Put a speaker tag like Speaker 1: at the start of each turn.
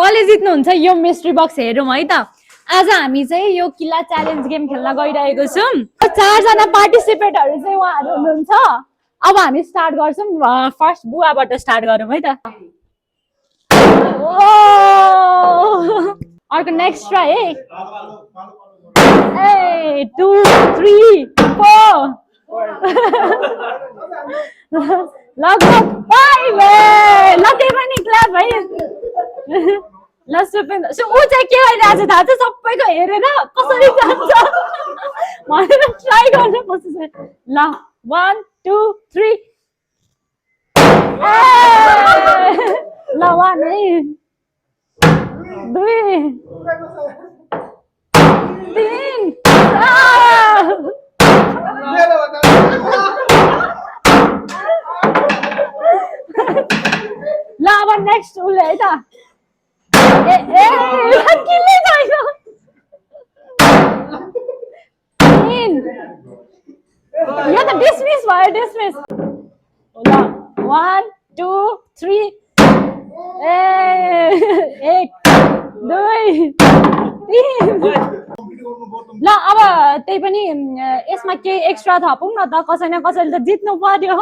Speaker 1: कसले जित्नुहुन्छ यो mystery box हेरौँ है त। आज हामी चाहिँ यो किल्ला च्यालेन्ज गेम खेल्न गइरहेको छौँ। 4 जना पार्टिसिपेटहरु चाहिँ उहाँहरु हुनुहुन्छ। अब हामी स्टार्ट गर्छौँ। फर्स्ट बुवाबाट स्टार्ट गरौँ है त। अर्को नेक्स्ट ट्राई है। 1 2 3 4 लगभग 5 लके पनि क्ल्याप है। ल सुपेन्द्र ऊ चाहिँ के गरिरहेको छ थाहा छ सबैको हेरेर कसरी जान्छ भनेर ट्राई गर्न खोज्छ। ल 1 2 3 ल 1 है 2 3 ल अब नेक्स्ट उसले है त। किल्लै छैन। 3 यो त डिसमिस भयो डिसमिस। ल 1 2 3 1 2 3 ल अब त्यही पनि यसमा केही एक्स्ट्रा थपौँ न त कसै न कसैले त जित्नु पर्यो।